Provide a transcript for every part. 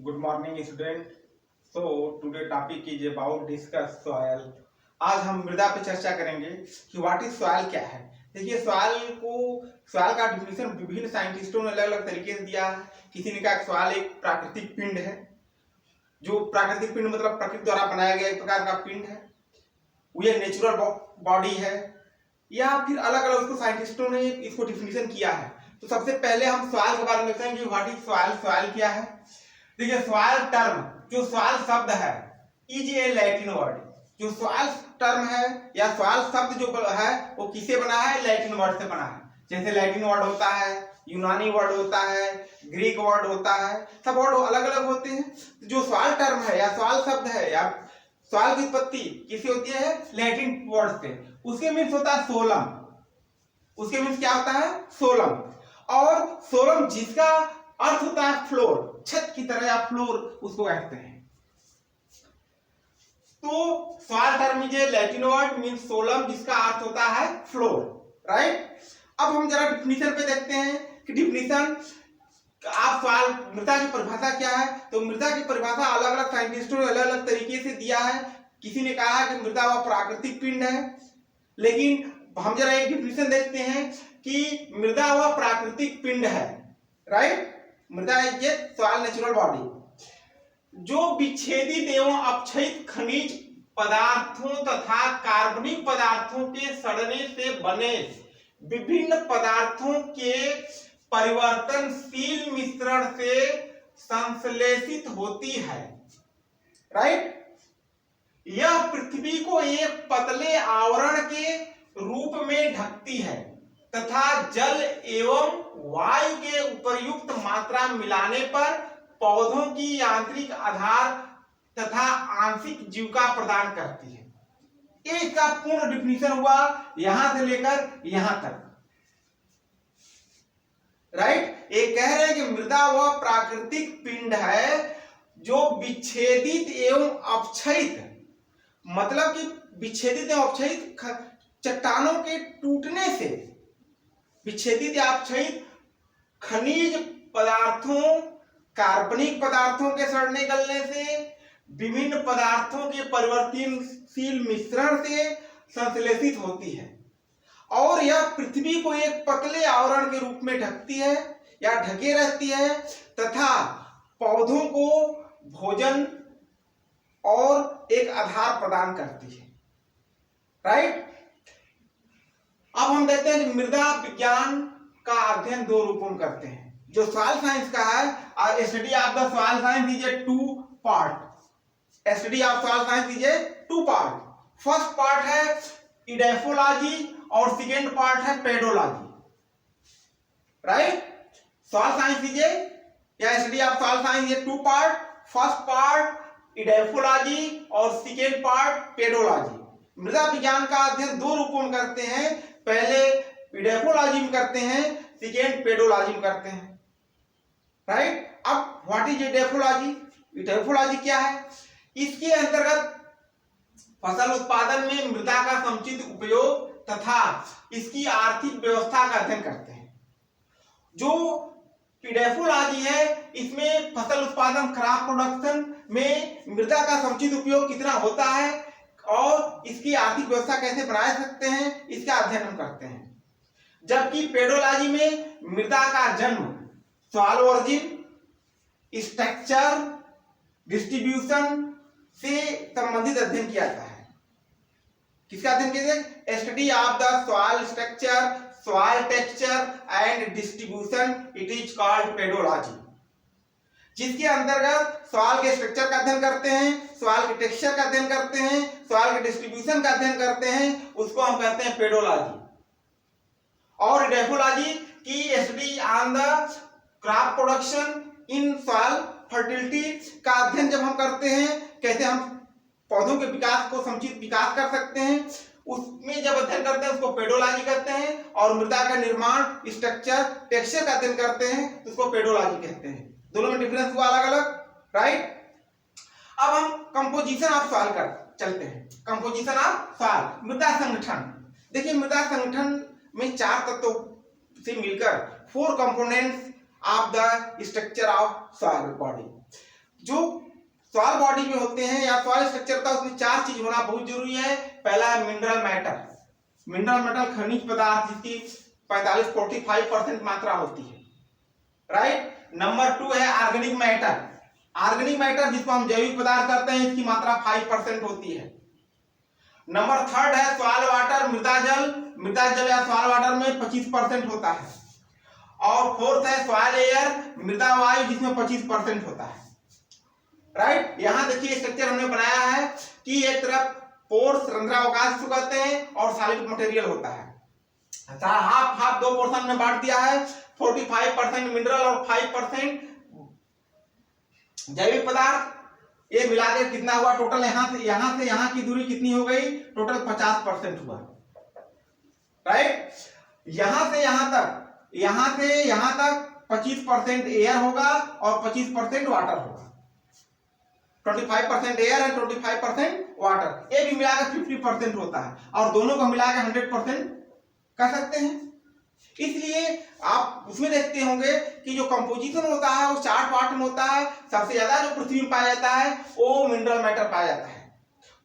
Good morning, student. So today topic is about discuss soil. आज हम मृदा पे चर्चा करेंगे कि व्हाट इज सॉइल क्या है। देखिए सॉइल का डिफिनेशन विभिन्न साइंटिस्टों ने अलग अलग तरीके से दिया है। किसी ने कहा सॉइल एक प्राकृतिक पिंड है, जो प्राकृतिक पिंड मतलब प्रकृति द्वारा बनाया गया एक प्रकार का पिंड है, ये नेचुरल बॉडी है, या फिर अलग अलग उसको साइंटिस्टों ने इसको डिफिनेशन किया है। तो सबसे पहले हम सॉइल के बारे में देखते हैं कि व्हाट इज सॉइल, सॉइल क्या है। देखिए सॉइल टर्म, जो सॉइल शब्द है इज ए लैटिन वर्ड। जो सॉइल टर्म है या सॉइल शब्द जो है वो किससे बना है, लैटिन वर्ड से बना है। जैसे लैटिन वर्ड होता है, यूनानी वर्ड होता है, ग्रीक वर्ड होता है, सब वर्ड अलग अलग होते हैं। जो सॉइल टर्म है या सॉइल शब्द है या सॉइल की उत्पत्ति किससे होती है, लैटिन वर्ड से। उसके मीन्स होता है सोलम, उसके मीन्स क्या होता है, सोलम। और सोलम जिसका अर्थ होता है फ्लोर, छत की तरह या फ्लोर उसको कहते हैं। तो soil term is a Latin word means solum जिसका अर्थ होता है फ्लोर, राइट। अब हम जरा डिफिनीशन पे देखते हैं कि डिफिनीशन आप सॉइल मृदा की परिभाषा क्या है। तो मृदा की परिभाषा अलग अलग साइंटिस्टों ने अलग अलग तरीके से दिया है। किसी ने कहा कि मृदा वह प्राकृतिक पिंड है, लेकिन हम जरा एक डिफिनीशन देखते हैं कि मृदा वह प्राकृतिक पिंड है, राइट। मृदा is a soil natural body जो विच्छेदित एवं अपक्षयित खनिज पदार्थों तथा कार्बनिक पदार्थों के सड़ने से बने विभिन्न पदार्थों के परिवर्तनशील मिश्रण से संश्लेषित होती है, राइट। यह पृथ्वी को एक पतले आवरण के रूप में ढकती है तथा जल एवं वायु के उपर्युक्त मात्रा मिलाने पर पौधों की यांत्रिक आधार तथा आंशिक जीविका प्रदान करती है। ये इसका पूर्ण डिफिनीशन हुआ यहां से लेकर यहां तक, राइट। ये कह रहे हैं कि मृदा वह प्राकृतिक पिंड है जो विच्छेदित एवं अपक्षयित, मतलब कि विच्छेदित एवं अपक्षयित चट्टानों के टूटने से, विच्छेदित या अपक्षयित खनिज पदार्थों, कार्बनिक पदार्थों के सड़ने गलने से, विभिन्न पदार्थों के परिवर्तनशील मिश्रण से संश्लेषित होती है और यह पृथ्वी को एक पतले आवरण के रूप में ढकती है या ढके रहती है तथा पौधों को भोजन और एक आधार प्रदान करती है, राइट। अब हम देखते हैं कि मृदा विज्ञान का अध्ययन दो रूपों में करते हैं। जो सॉइल साइंस का है, study of the soil science is a two part. Study of soil science is a two part. First part है इडेफोलॉजी और सेकेंड पार्ट है pedology, right. Soil science is a या study of soil science is two part. First part edaphology और second part pedology. मृदा विज्ञान का अध्ययन दो रूपों में करते हैं, पहले इडेफोलॉजी में करते हैं, सेकेंड पेडोलॉजी में करते हैं, राइट। अब व्हाट इज इडेफोलॉजी, इडेफोलॉजी क्या है। इसके अंतर्गत फसल उत्पादन में मृदा का समुचित उपयोग तथा इसकी आर्थिक व्यवस्था का अध्ययन करते हैं। जो इडेफोलॉजी है इसमें फसल उत्पादन, क्रॉप प्रोडक्शन में मृदा का समुचित उपयोग कितना होता है और इसकी आर्थिक व्यवस्था कैसे बना सकते हैं, इसका अध्ययन हम करते हैं। जबकि पेडोलॉजी में मृदा का जन्म, सॉइल ओरिजिन, स्ट्रक्चर, डिस्ट्रीब्यूशन से संबंधित अध्ययन किया जाता है। किसका अध्ययन किया जाता है, study of the soil structure, soil texture and distribution, it is called pedology. जिसके अंतर्गत सॉइल के स्ट्रक्चर का अध्ययन करते हैं, सॉइल के टेक्सचर का अध्ययन करते हैं, सॉइल के डिस्ट्रीब्यूशन का अध्ययन करते हैं, उसको हम कहते हैं पेडोलॉजी। और इडेफोलॉजी की study on the crop production in soil fertility का अध्ययन जब हम करते हैं, कैसे हम पौधों के विकास को समुचित विकास कर सकते हैं, उसमें जब अध्ययन करते हैं उसको पेडोलॉजी कहते हैं। और मृदा का निर्माण, स्ट्रक्चर, टेक्सचर का अध्ययन करते हैं तो उसको पेडोलॉजी कहते हैं। दोनों में डिफरेंस हुआ अलग अलग, राइट। अब हम कंपोजिशन ऑफ सॉइल कर चलते हैं। कंपोजिशन ऑफ सॉइल, मृदा संगठन। देखिए मृदा संगठन में चार तत्वों से मिलकर 4 components of the structure of soil body. जो सॉइल बॉडी में होते हैं या सॉइल स्ट्रक्चर होता है उसमें 4 चीज होना बहुत जरूरी है। पहला है मिनरल मैटर, मिनरल मेटल खनिज पदार्थ जिसकी 45-45% मात्रा होती है, राइट। नंबर 2 है ऑर्गेनिक मैटर, ऑर्गेनिक मैटर जिसको हम जैविक पदार्थ करते हैं, इसकी मात्रा 5% होती है। नंबर 3 है सॉइल वाटर, मृदा जल, मृदा जल या सॉइल वाटर में 25% होता है। और 4th है सॉइल एयर, मृदा वायु जिसमें 25% होता है, राइट। यहां देखिए स्ट्रक्चर हमने बनाया है कि एक तरफ पोर्स रंध्रावकाश जिसको कहते हैं और सॉलिड मटेरियल होता है। अच्छा, हाफ 2 पोर्शन में बांट दिया है, 45% मिनरल और 5% जैविक पदार्थ। ये मिलाकर कितना हुआ टोटल? यहां से यहां की दूरी कितनी हो गई? टोटल 50% हुआ, राइट। यहां से यहां तक 25% एयर होगा और 25% वाटर होगा। 25% एयर है, 25% वाटर, ये भी मिलाकर 50% होता है और दोनों को मिलाकर 100% कर सकते हैं। इसलिए आप उसमें देखते होंगे कि जो कंपोजिशन होता है वो 4 पार्ट में होता है। सबसे ज्यादा जो पृथ्वी में पाया जाता है वो मिनरल मैटर पाया जाता है,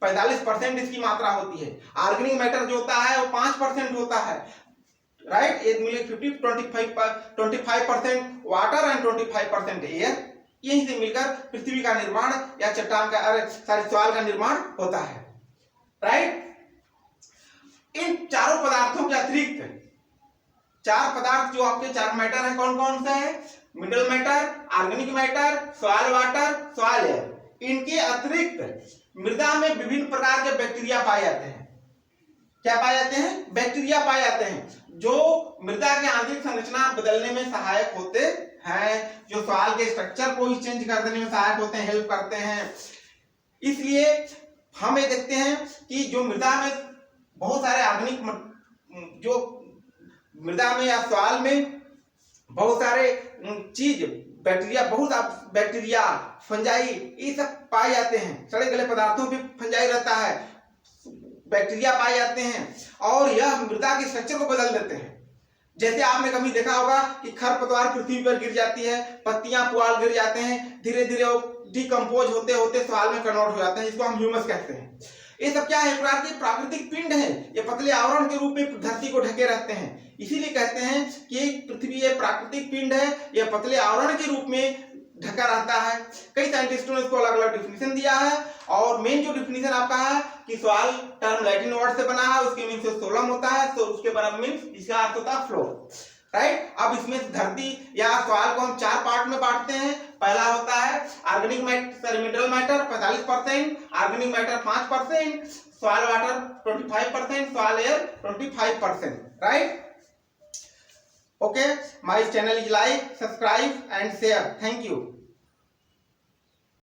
45% इसकी मात्रा होती है। ऑर्गेनिक मैटर जो होता है वो 5% होता है, राइट। ये मिले 25% वाटर एंड 25% एयर। यहीं से मिलकर पृथ्वी का निर्माण या चट्टान का सॉइल का निर्माण होता है, राइट। इन चारों पदार्थों के अतिरिक्त 4 पदार्थ जो आपके 4 मैटर है, कौन कौन से हैं? Mineral matter, organic matter, soil water, soil air. इनके अतिरिक्त मृदा में विभिन्न प्रकार के बैक्टीरिया पाए जाते हैं। क्या पाए जाते हैं? बैक्टीरिया पाए जाते हैं जो मृदा के आंतरिक संरचना बदलने में सहायक होते हैं, जो सॉइल के स्ट्रक्चर को ही चेंज कर देने में सहायक होते हैं, हेल्प करते हैं। इसलिए हम ये देखते हैं कि जो मृदा में बहुत सारे ऑर्गेनिक, जो मृदा में या सॉइल में बहुत सारे चीज बैक्टीरिया, फंजाई, ये सब पाए जाते हैं। सड़े गले पदार्थों पे फंजाई रहता है, बैक्टीरिया पाए जाते हैं और यह मृदा के स्ट्रक्चर को बदल देते हैं। जैसे आपने कभी देखा होगा कि खरपतवार पृथ्वी पर गिर जाती है, पत्तियां पुआल गिर जाते हैं, धीरे धीरे वो डिकम्पोज होते होते सॉइल में कन्वर्ट हो जाते हैं, जिसको हम ह्यूमस कहते हैं। ये सब क्या है? एक प्रकार के प्राकृतिक पिंड है। ये पतले आवरण के रूप में धरती को ढके रहते हैं। इसीलिए कहते हैं कि पृथ्वी ये प्राकृतिक पिंड है, यह पतले आवरण के रूप में ढका रहता है। कई साइंटिस्टों ने इसको अलग अलग डिफिनेशन दिया है और मेन जो डिफिनेशन आपका है कि सॉइल टर्म लैटिन वर्ड से बना है, उसके मीन से सोलम होता है, तो उसके बराबर मीन इसका अर्थ होता है फ्लोर, राइट। अब इसमें धरती या सॉइल को हम 4 पार्ट में बांटते हैं। पहला होता है organic matter, mineral matter 45%, organic matter 5%, soil water 25%, soil air 25%, right. Okay, my channel is like, subscribe and share. Thank you.